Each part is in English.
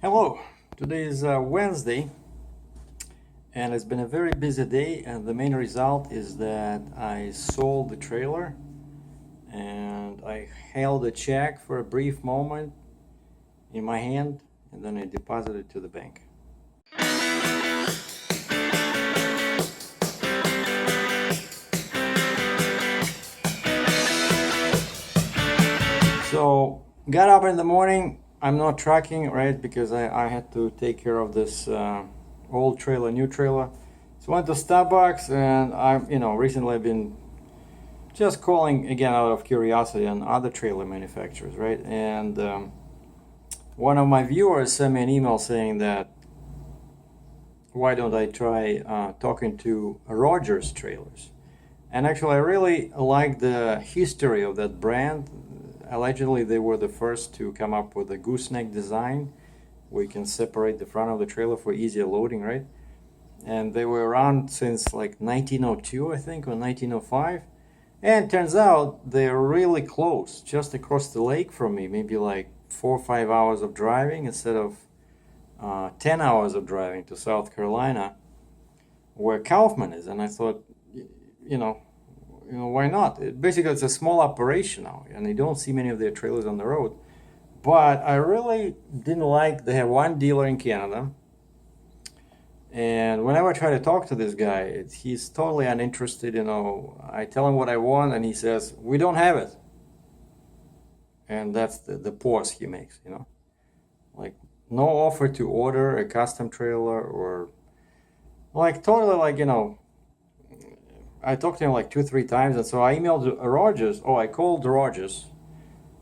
Hello, today is Wednesday and it's been a very busy day, and the main result is that I sold the trailer and I held a check for a brief moment in my hand and then I deposited it to the bank. So got up in the morning. I'm not trucking, right, because I had to take care of this old trailer, new trailer. So went to Starbucks, and recently I've been just calling again out of curiosity on other trailer manufacturers, right? And one of my viewers sent me an email saying that why don't I try talking to Rogers Trailers? And actually, I really like the history of that brand. Allegedly, they were the first to come up with a gooseneck design where you can separate the front of the trailer for easier loading, right? And they were around since like 1902, I think, or 1905. And turns out they're really close, just across the lake from me, maybe like 4 or 5 hours of driving instead of 10 hours of driving to South Carolina, where Kaufman is. And I thought, why not? Basically, it's a small operation now, and you don't see many of their trailers on the road. But I really didn't like, they have one dealer in Canada, and whenever I try to talk to this guy, he's totally uninterested. I tell him what I want, and he says, we don't have it. And that's the pause he makes, like no offer to order a custom trailer, or like totally like, I talked to him like 2-3 times, and so I emailed Rogers. I called Rogers.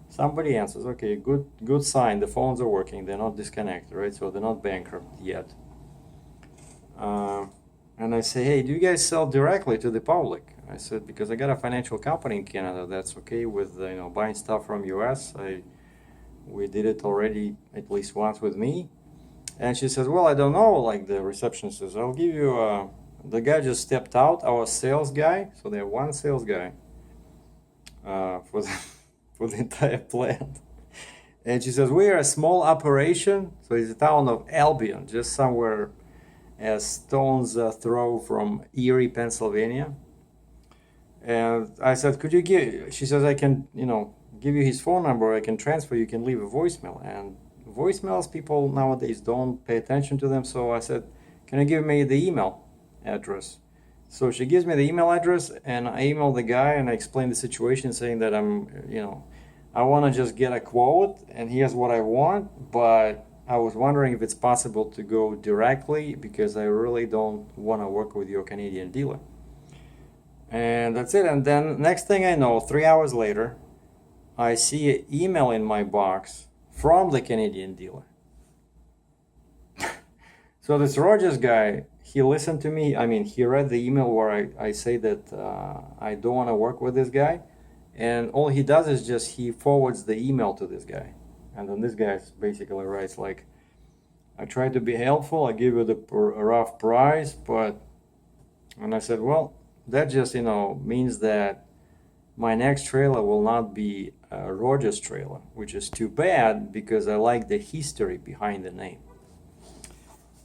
Somebody answers. Okay, good sign. The phones are working. They're not disconnected, right? So they're not bankrupt yet. And I say, hey, do you guys sell directly to the public? I said, because I got a financial company in Canada that's okay with buying stuff from US. We did it already at least once with me. And she says, well, I don't know. Like the receptionist says, I'll give you. The guy just stepped out, our sales guy. So they have one sales guy for the entire plant. And she says, we are a small operation. So it's a town of Albion, just somewhere a stone's throw from Erie, Pennsylvania. And I said, she says, I can, give you his phone number. I can transfer, you can leave a voicemail. And voicemails, people nowadays don't pay attention to them. So I said, can you give me the email address? So she gives me the email address, and I email the guy and I explain the situation, saying that I want to just get a quote and here's what I want, but I was wondering if it's possible to go directly because I really don't want to work with your Canadian dealer. And that's it. And then next thing I know, 3 hours later, I see an email in my box from the Canadian dealer. So this Rogers guy, he listened to me. I mean, he read the email where I say that I don't want to work with this guy. And all he does is just he forwards the email to this guy. And then this guy basically writes like, I tried to be helpful. I give you the rough price, but... And I said, well, that just, means that my next trailer will not be a Rogers trailer, which is too bad because I like the history behind the name.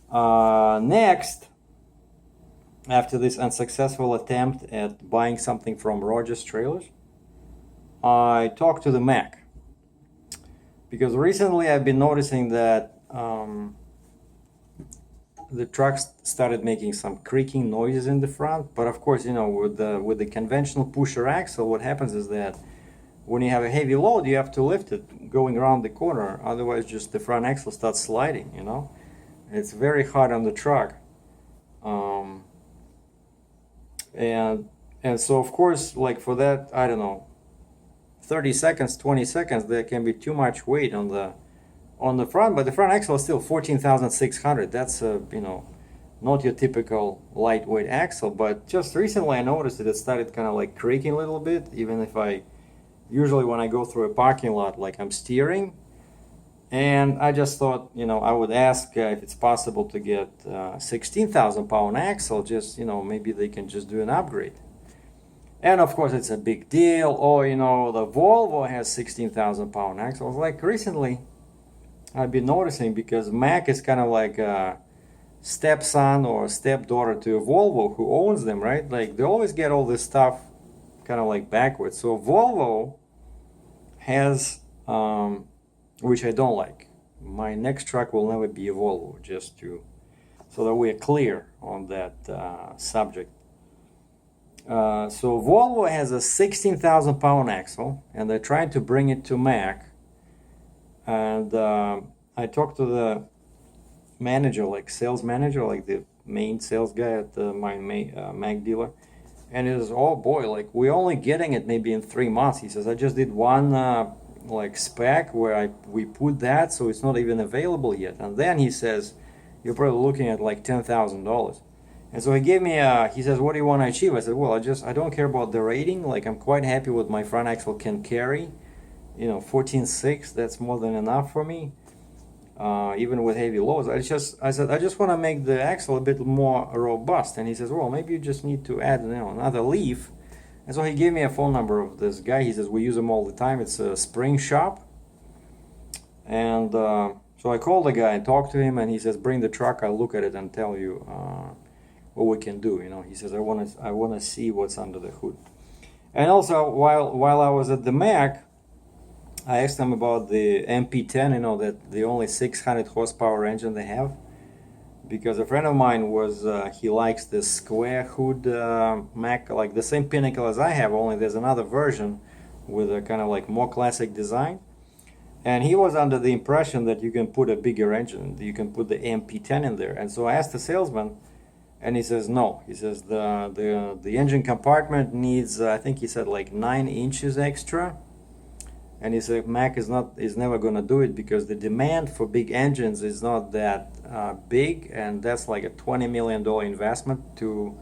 Next, after this unsuccessful attempt at buying something from Rogers Trailers, I talked to the Mac, because recently I've been noticing that the trucks started making some creaking noises in the front. But of course, with the conventional pusher axle, what happens is that when you have a heavy load, you have to lift it going around the corner. Otherwise, just the front axle starts sliding. It's very hard on the truck, and so of course, like for that, I don't know, 30 seconds, 20 seconds, there can be too much weight on the front, but the front axle is still 14,600. That's not your typical lightweight axle. But just recently I noticed that it started kind of like creaking a little bit, even if usually when I go through a parking lot, like I'm steering. And I just thought, I would ask if it's possible to get 16,000 pound axle, just, maybe they can just do an upgrade. And of course it's a big deal. The Volvo has 16,000 pound axle. Like recently, I've been noticing, because Mac is kind of like a stepson or stepdaughter to Volvo, who owns them, right? Like they always get all this stuff kind of like backwards. So Volvo has, which I don't like. My next truck will never be a Volvo, just to, so that we're clear on that subject. So Volvo has a 16,000 pound axle, and they're trying to bring it to Mac. And I talked to the manager, like sales manager, like the main sales guy at my Mac dealer. And he says, oh boy, like we're only getting it maybe in 3 months. He says, I just did one like spec where we put that, so it's not even available yet. And then he says, you're probably looking at like $10,000. And so he gave me he says, what do you want to achieve? I said, well, I don't care about the rating. Like I'm quite happy with my front axle can carry, 14.6, that's more than enough for me. Even with heavy loads. I said, I just want to make the axle a bit more robust. And he says, well, maybe you just need to add another leaf. And so he gave me a phone number of this guy. He says, we use them all the time. It's a spring shop. And so I called the guy and talked to him, and he says, bring the truck, I'll look at it and tell you what we can do. He says, I want to see what's under the hood. And also, while I was at the Mac, I asked them about the MP10, that the only 600 horsepower engine they have, because a friend of mine he likes the square hood Mac, like the same Pinnacle as I have, only there's another version with a kind of like more classic design. And he was under the impression that you can put a bigger engine, you can put the MP10 in there. And so I asked the salesman, and he says no. He says the engine compartment needs, I think he said like 9 inches extra. And he said Mac is never going to do it, because the demand for big engines is not that big, and that's like a $20 million investment to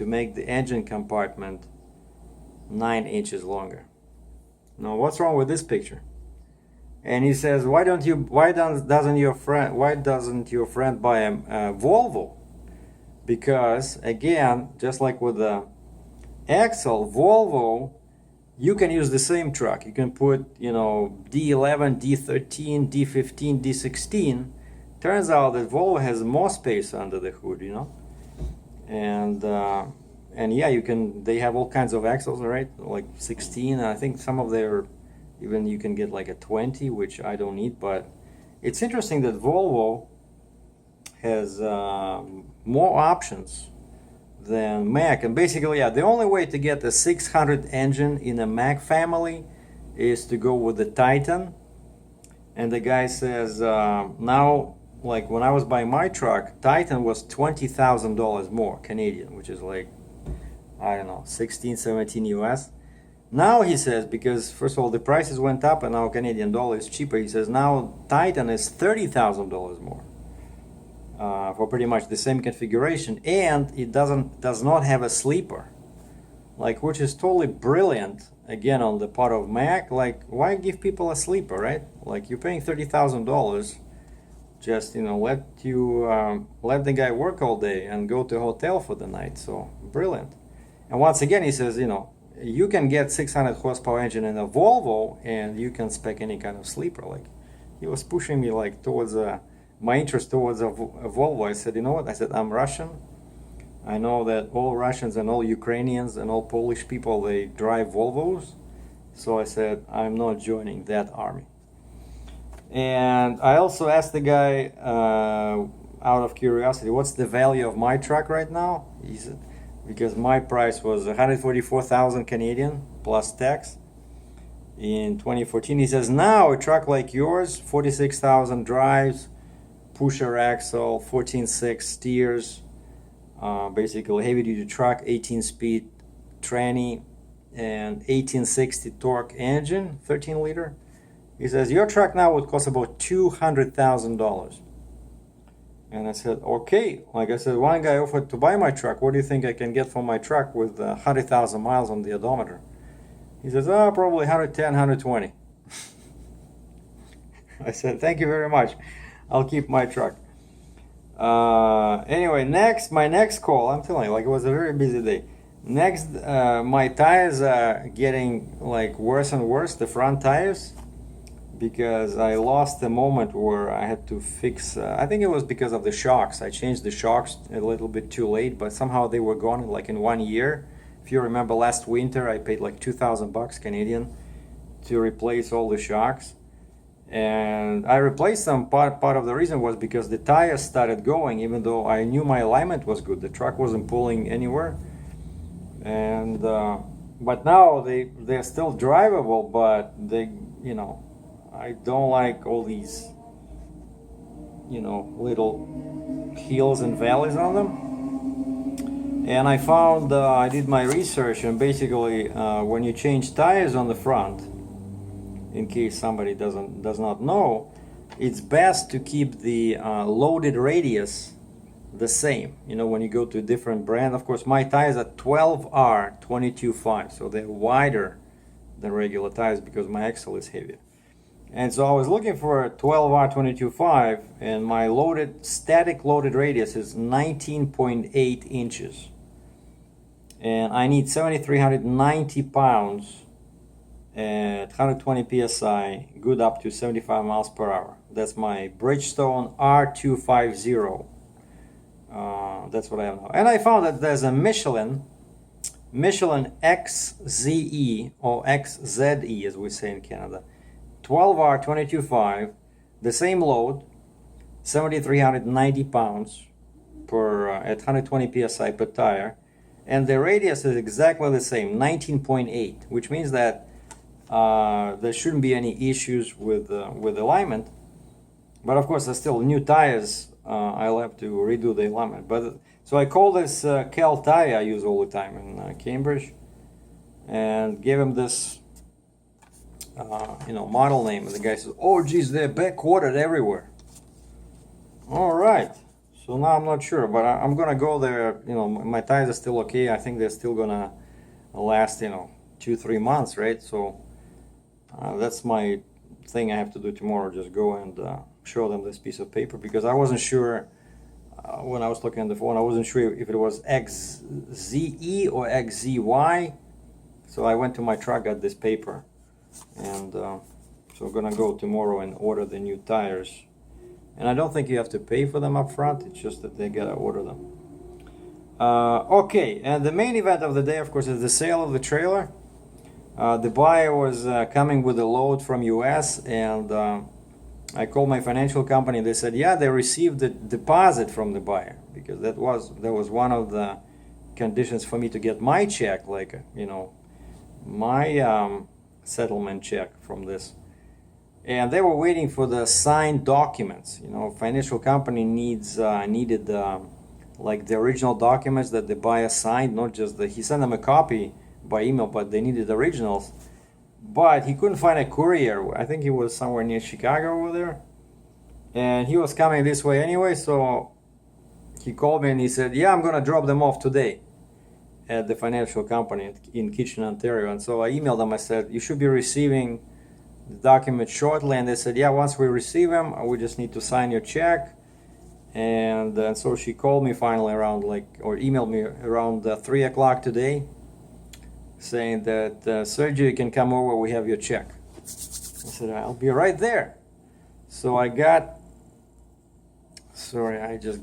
make the engine compartment 9 inches longer. Now, what's wrong with this picture? And he says, why doesn't your friend buy a Volvo? Because again, just like with the axle, Volvo, you can use the same truck. You can put, D11, D13, D15, D16. Turns out that Volvo has more space under the hood, And yeah, they have all kinds of axles, right? Like 16. I think some of their, even you can get like a 20, which I don't need. But it's interesting that Volvo has more options than Mac. And basically, yeah, the only way to get a 600 engine in a Mac family is to go with the Titan. And the guy says, now, like when I was buying my truck, Titan was $20,000 more Canadian, which is like, I don't know, 16, 17 US. Now he says, because first of all, the prices went up and now Canadian dollar is cheaper. He says now Titan is $30,000 more. For pretty much the same configuration, and it does not have a sleeper, like, which is totally brilliant again on the part of Mac. Like, why give people a sleeper, right? Like, you're paying $30,000, just let the guy work all day and go to a hotel for the night. So brilliant. And once again, he says, you can get 600 horsepower engine in a Volvo, and you can spec any kind of sleeper. Like, he was pushing me like towards my interest towards a Volvo. I said, you know what? I said, I'm Russian. I know that all Russians and all Ukrainians and all Polish people, they drive Volvos. So I said, I'm not joining that army. And I also asked the guy, out of curiosity, what's the value of my truck right now? He said, because my price was 144,000 Canadian plus tax in 2014. He says, now a truck like yours, 46,000 drives, pusher axle, 14.6 steers, basically heavy duty truck, 18-speed tranny, and 1860 torque engine, 13 liter. He says, your truck now would cost about $200,000. And I said, okay. Like I said, one guy offered to buy my truck. What do you think I can get for my truck with 100,000 miles on the odometer? He says, probably 110, 120. I said, thank you very much. I'll keep my truck. Anyway, my next call, I'm telling you, like, it was a very busy day. Next, my tires are getting like worse and worse, the front tires. because I lost the moment where I had to fix, I think it was because of the shocks. I changed the shocks a little bit too late, but somehow they were gone like in 1 year. If you remember last winter, I paid like 2,000 bucks Canadian to replace all the shocks. And I replaced them. Part of the reason was because the tires started going, even though I knew my alignment was good. The truck wasn't pulling anywhere. And but now they're still drivable, but they, you know, I don't like all these, you know, little hills and valleys on them. And I found, I did my research, and basically when you change tires on the front, in case somebody does not know, it's best to keep the loaded radius the same. You know, when you go to a different brand, of course my tires are 12R 22.5, so they're wider than regular tires because my axle is heavier. And so I was looking for a 12R 22.5, and my static loaded radius is 19.8 inches. And I need 7,390 pounds at 120 psi, good up to 75 miles per hour. That's my Bridgestone R250. That's what I have now. And I found that there's a Michelin XZE, or XZE as we say in Canada, 12R 22.5, the same load, 7,390 pounds per at 120 psi per tire, and the radius is exactly the same, 19.8, which means that there shouldn't be any issues with alignment. But of course, there's still new tires. I'll have to redo the alignment. But so I call this Cal tire I use all the time in Cambridge, and gave him this model name, and the guy says, "Oh, geez, they're back-ordered everywhere." All right, so now I'm not sure, but I'm gonna go there. You know, my tires are still okay. I think they're still gonna last, 2-3 months, right? So that's my thing I have to do tomorrow. Just go and show them this piece of paper, because I wasn't sure when I was looking at the phone. I wasn't sure if it was XZE or XZY. So I went to my truck, got this paper, and so I'm gonna go tomorrow and order the new tires. And I don't think you have to pay for them up front. It's just that they gotta order them. Okay, and the main event of the day, of course, is the sale of the trailer. The buyer was coming with a load from US, and I called my financial company. They said, yeah, they received the deposit from the buyer, because that was one of the conditions for me to get my check, like my settlement check from this. And they were waiting for the signed documents. Financial company needed like the original documents that the buyer signed, not just he sent them a copy by email, but they needed the originals. But he couldn't find a courier. I think he was somewhere near Chicago over there, and he was coming this way anyway. So he called me and he said, yeah, I'm gonna drop them off today at the financial company in Kitchener, Ontario. And so I emailed them. I said, you should be receiving the document shortly. And they said, yeah, once we receive them, we just need to sign your check. And so she called me finally around or emailed me around 3 o'clock today, saying that SERGEI, you can come over, we have your check. I said, I'll be right there. So I just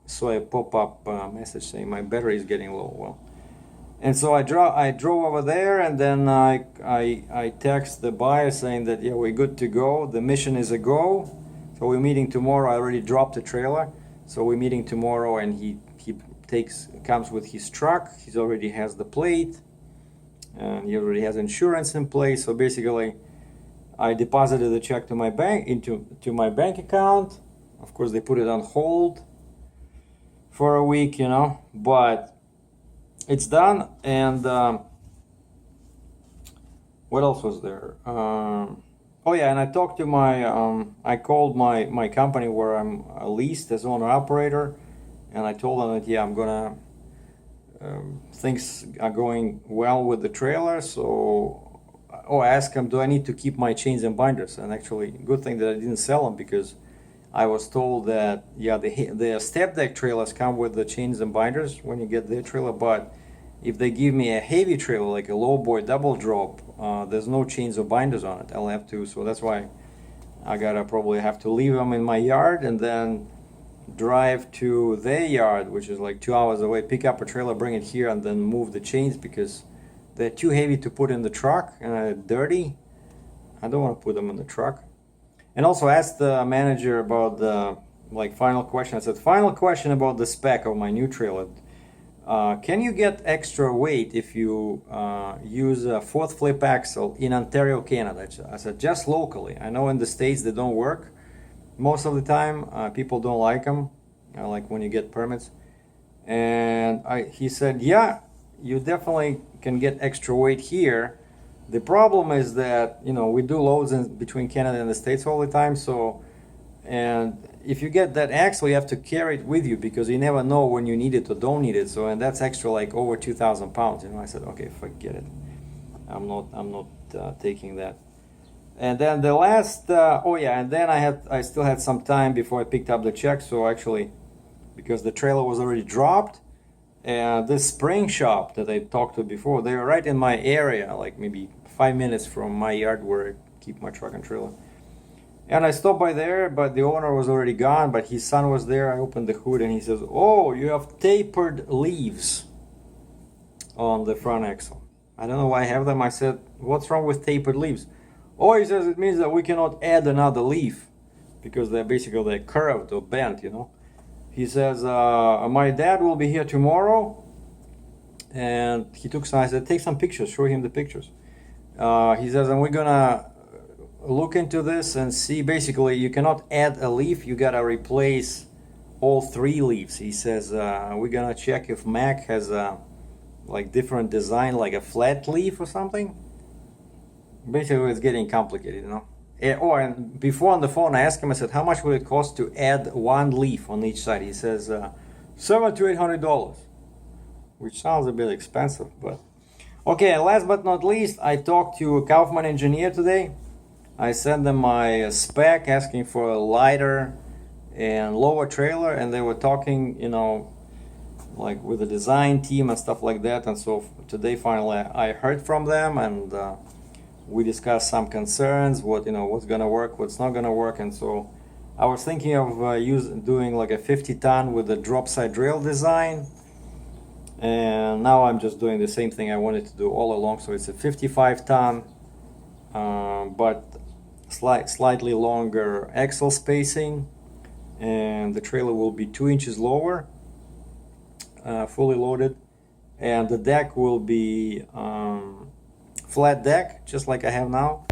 saw a pop-up message saying my battery is getting low. Well, and so I drove over there, and then I text the buyer saying that, yeah, we're good to go. The mission is a go. So we're meeting tomorrow. I already dropped the trailer. So we're meeting tomorrow, and he comes with his truck. He already has the plate, and he already has insurance in place. So basically, I deposited the check to my bank to my bank account. Of course, they put it on hold for a week, but it's done. And what else was there? Oh yeah, and I talked to I called my company where I'm leased as owner operator, and I told them that, yeah, I'm gonna things are going well with the trailer. So I asked them, do I need to keep my chains and binders? And actually, good thing that I didn't sell them, because I was told that, yeah, the step deck trailers come with the chains and binders when you get their trailer, but if they give me a heavy trailer like a lowboy double drop, there's no chains or binders on it. I'll have to, so that's why I gotta probably have to leave them in my yard and then drive to their yard, which is like 2 hours away, pick up a trailer, bring it here, and then move the chains because they're too heavy to put in the truck and dirty. I don't want to put them in the truck. And also asked the manager about the final question. I said, final question about the spec of my new trailer. Can you get extra weight if you use a fourth flip axle in Ontario, Canada? I said, just locally. I know in the States they don't work most of the time. People don't like them, like when you get permits. And he said, yeah, you definitely can get extra weight here. The problem is that, we do loads between Canada and the States all the time. And if you get that axle, you have to carry it with you because you never know when you need it or don't need it. And that's extra, like over 2,000 pounds. I said, okay, forget it. I'm not taking that. And then the last, and then I still had some time before I picked up the check. So actually, because the trailer was already dropped, and this spring shop that I talked to before, they were right in my area, like maybe 5 minutes from my yard where I keep my truck and trailer. And I stopped by there, but the owner was already gone, but his son was there. I opened the hood and he says, oh, you have tapered leaves on the front axle. I don't know why I have them. I said, what's wrong with tapered leaves? Oh, he says, it means that we cannot add another leaf because they're curved or bent, He says, my dad will be here tomorrow. And he took some, I said, take some pictures, show him the pictures. He says, and we're gonna look into this and see, basically you cannot add a leaf, you gotta replace all 3 leaves. He says, we're gonna check if Mac has a different design, like a flat leaf or something. Basically it's getting complicated, and before on the phone I asked him, I said, how much will it cost to add 1 leaf on each side? He says, $700 to $800, which sounds a bit expensive, but okay. And last but not least, I talked to a Kaufman engineer today. I sent them my spec asking for a lighter and lower trailer, and they were talking, with the design team and stuff like that. And so today finally I heard from them, and we discussed some concerns, what's gonna work, what's not gonna work. And so I was thinking of doing like a 50-ton with a drop side rail design. And now I'm just doing the same thing I wanted to do all along. So it's a 55-ton, but slightly longer axle spacing, and the trailer will be 2 inches lower, fully loaded, and the deck will be flat deck, just like I have now.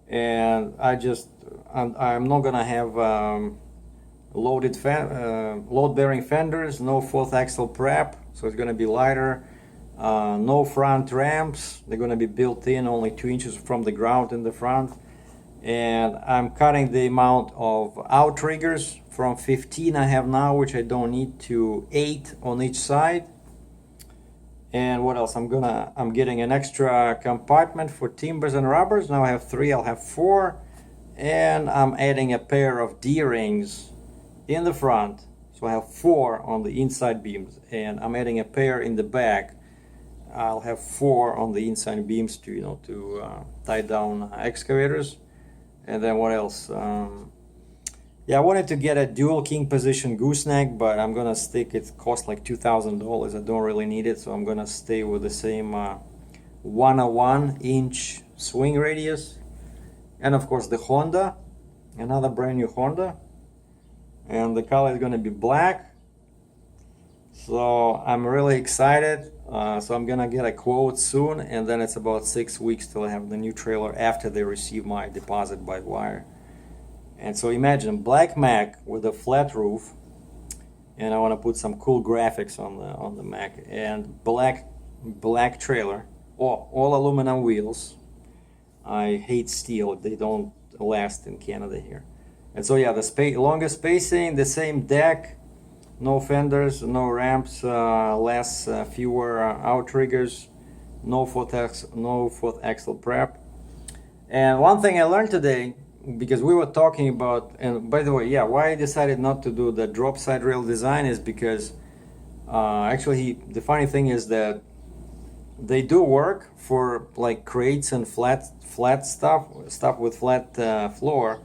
And I'm not gonna have load-bearing fenders, no fourth axle prep, so it's gonna be lighter. No front ramps, they're gonna be built in only 2 inches from the ground in the front. And I'm cutting the amount of outriggers from 15 I have now, which I don't need, to 8 on each side. And what else? I'm getting an extra compartment for timbers and rubbers. Now I have 3, I'll have 4. And I'm adding a pair of D-rings in the front, so I have 4 on the inside beams, and I'm adding a pair in the back. I'll have 4 on the inside beams to tie down excavators. And then what else? I wanted to get a dual king position gooseneck, but I'm gonna stick. It costs like $2,000. I don't really need it, so I'm gonna stay with the same 101-inch swing radius. And of course the Honda, another brand new Honda, and the color is gonna be black. So I'm really excited. So I'm gonna get a quote soon, and then it's about 6 weeks till I have the new trailer after they receive my deposit by wire. And so imagine black Mac with a flat roof, and I want to put some cool graphics on the Mac, and black trailer, all aluminum wheels. I hate steel; they don't last in Canada here. And so the longest spacing, the same deck. No fenders, no ramps, fewer outriggers, no fourth axle prep. And one thing I learned today, because we were talking about, and by the way, why I decided not to do the drop side rail design is because the funny thing is that they do work for like crates and flat stuff with flat floor.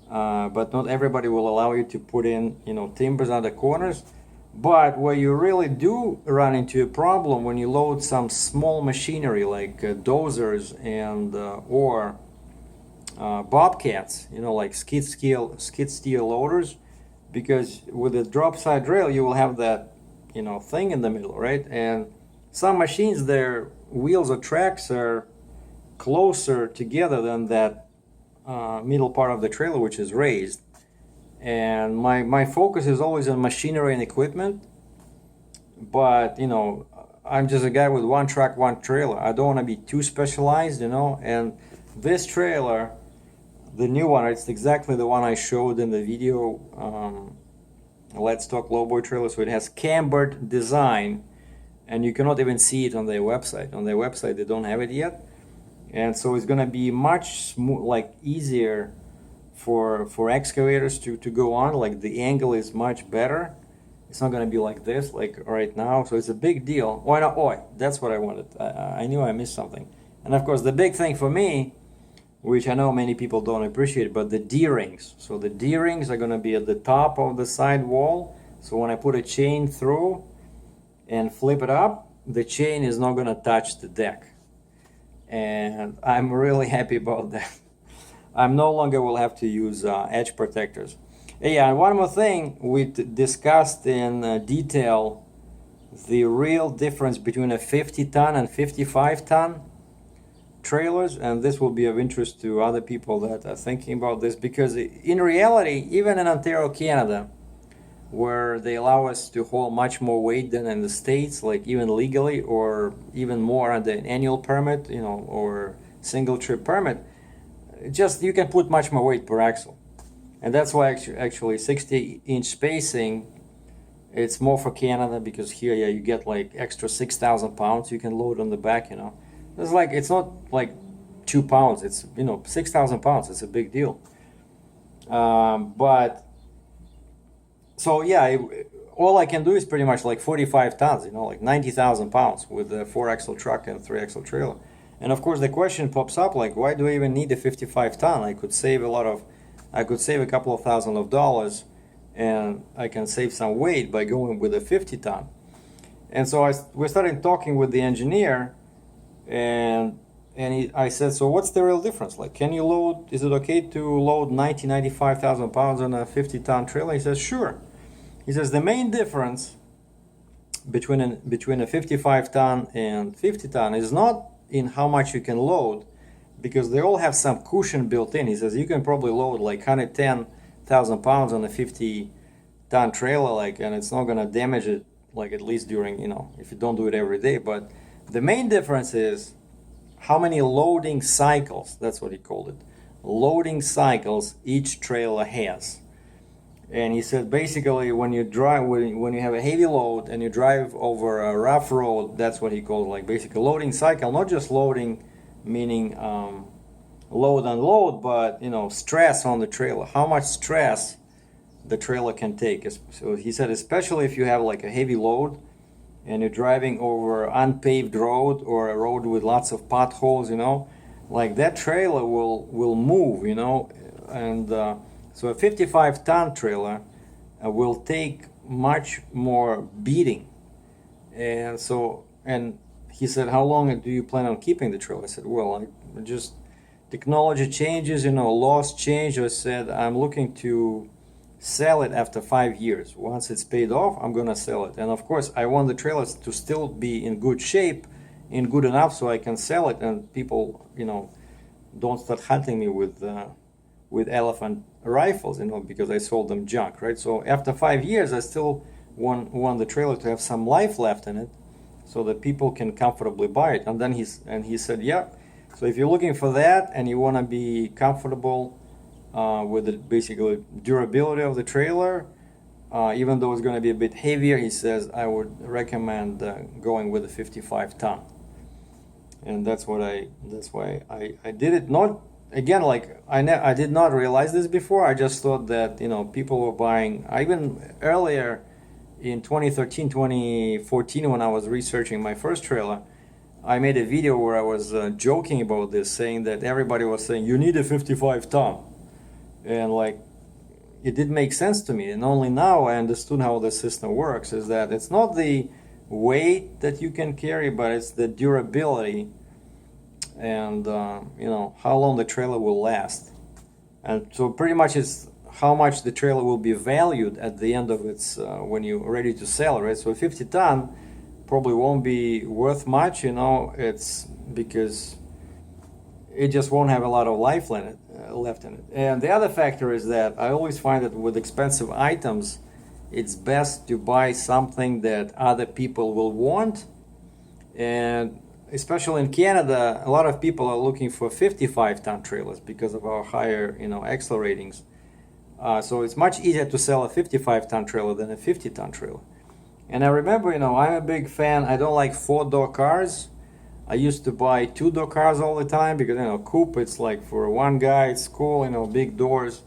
but not everybody will allow you to put in, you know, timbers on the corners. But where you really do run into a problem when you load some small machinery like dozers and or bobcats, you know, like skid steer loaders, because with the drop side rail you will have that, you know, thing in the middle, right? And some machines, their wheels or tracks are closer together than that middle part of the trailer, which is raised. And my focus is always on machinery and equipment, but you know, I'm just a guy with one truck, one trailer. I don't want to be too specialized, you know. And this trailer, the new one, it's exactly the one I showed in the video, Let's Talk Lowboy Trailer. So it has cambered design, and you cannot even see it on their website. On their website they don't have it yet, and so it's gonna be much easier for excavators to go on. Like the angle is much better. It's not gonna be like this, like right now. So it's a big deal. Why not? Oh, that's what I wanted. I knew I missed something. And of course, the big thing for me, which I know many people don't appreciate, but the D-rings. So the D-rings are gonna be at the top of the side wall. So when I put a chain through and flip it up, the chain is not gonna touch the deck. And I'm really happy about that. I no longer will have to use edge protectors. Yeah, and one more thing, we discussed in detail the real difference between a 50-ton and 55-ton trailers, and this will be of interest to other people that are thinking about this, because in reality, even in Ontario, Canada, where they allow us to haul much more weight than in the States, like even legally or even more under an annual permit, you know, or single trip permit, just you can put much more weight per axle. And that's why actually 60-inch spacing, it's more for Canada, because here, yeah, you get like extra 6,000 pounds you can load on the back, you know. It's like, it's not like 2 pounds, it's, you know, 6,000 pounds, it's a big deal. But, so yeah, all I can do is pretty much like 45 tons, you know, like 90,000 pounds with a 4-axle truck and 3-axle trailer. And of course the question pops up, like, why do I even need a 55-ton? I could save a couple of $1,000s, and I can save some weight by going with a 50-ton. And so we started talking with the engineer, and I said, so what's the real difference? Like, can you load, is it okay to load 95,000 pounds on a 50-ton trailer? He says, sure. He says, the main difference between a 55-ton and 50-ton is not in how much you can load, because they all have some cushion built in. He says, you can probably load like 110,000 pounds on a 50-ton trailer, like, and it's not gonna damage it, like, at least during, you know, if you don't do it every day. But the main difference is how many loading cycles, that's what he called it, loading cycles each trailer has. And he said, basically, when you drive, when you have a heavy load and you drive over a rough road, that's what he called, like, basically loading cycle, not just loading, meaning load unload, but, you know, stress on the trailer, how much stress the trailer can take. So he said, especially if you have like a heavy load and you're driving over unpaved road or a road with lots of potholes, you know, like that trailer will move, you know. And so a 55-ton trailer will take much more beating. And so, and he said, how long do you plan on keeping the trailer? I said, well, I just, technology changes, you know, laws change. I said, I'm looking to sell it after 5 years. Once it's paid off, I'm gonna sell it. And of course, I want the trailers to still be in good shape, in good enough so I can sell it, and people, you know, don't start hunting me with elephant rifles, you know, because I sold them junk, right? So after 5 years, I still want the trailer to have some life left in it, so that people can comfortably buy it. And then he said, yeah. So if you're looking for that and you want to be comfortable with the basically durability of the trailer, even though it's going to be a bit heavier, he says, I would recommend going with a 55-ton. And that's why I did it. Not, again, like I did not realize this before. I just thought that, you know, people were buying, even earlier in 2013, 2014, when I was researching my first trailer, I made a video where I was joking about this, saying that everybody was saying, you need a 55-ton. And like, it did make sense to me, and only now I understood how the system works, is that it's not the weight that you can carry, but it's the durability and you know, how long the trailer will last. And so pretty much it's how much the trailer will be valued at the end of its when you're ready to sell, right? So a 50-ton probably won't be worth much, you know, it's because it just won't have a lot of life left in it. And the other factor is that I always find that with expensive items, it's best to buy something that other people will want. And especially in Canada, a lot of people are looking for 55-ton trailers because of our higher, you know, axle ratings. So it's much easier to sell a 55-ton trailer than a 50-ton trailer. And I remember, you know, I'm a big fan. I don't like 4-door cars. I used to buy 2-door cars all the time because, you know, coupe, it's like for one guy, it's cool, you know, big doors.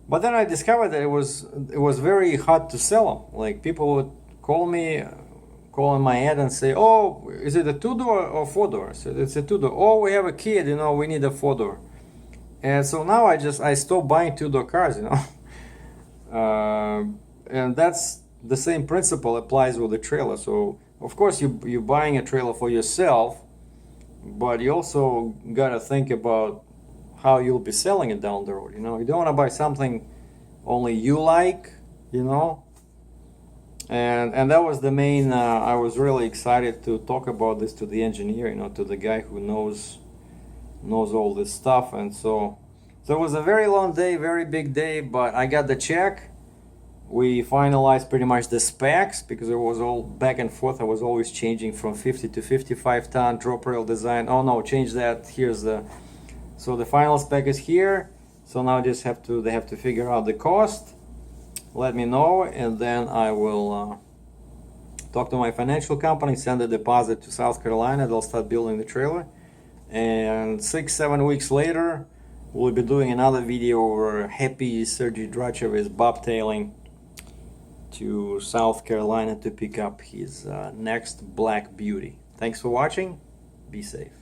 But then I discovered that it was very hard to sell them. Like, people would call in my head and say, "Oh, is it a 2-door or 4-door?" I said, "It's a 2-door." "Oh, we have a kid, you know, we need a 4-door." And so now I stopped buying 2-door cars, you know. And that's the same principle applies with the trailer. So of course you're buying a trailer for yourself, but you also gotta think about how you'll be selling it down the road. You know, you don't want to buy something only you like, you know. And that was the main. I was really excited to talk about this to the engineer, you know, to the guy who knows all this stuff. And so it was a very long day, very big day, but I got the check. We finalized pretty much the specs because it was all back and forth. I was always changing from 50 to 55-ton drop rail design. Oh no, change that. Here's so the final spec is here. So now they have to figure out the cost. Let me know, and then I will talk to my financial company, send a deposit to South Carolina. They'll start building the trailer. And 6-7 weeks later, we'll be doing another video where happy SERGEI DRATCHEV is bobtailing to South Carolina to pick up his next black beauty. Thanks for watching. Be safe.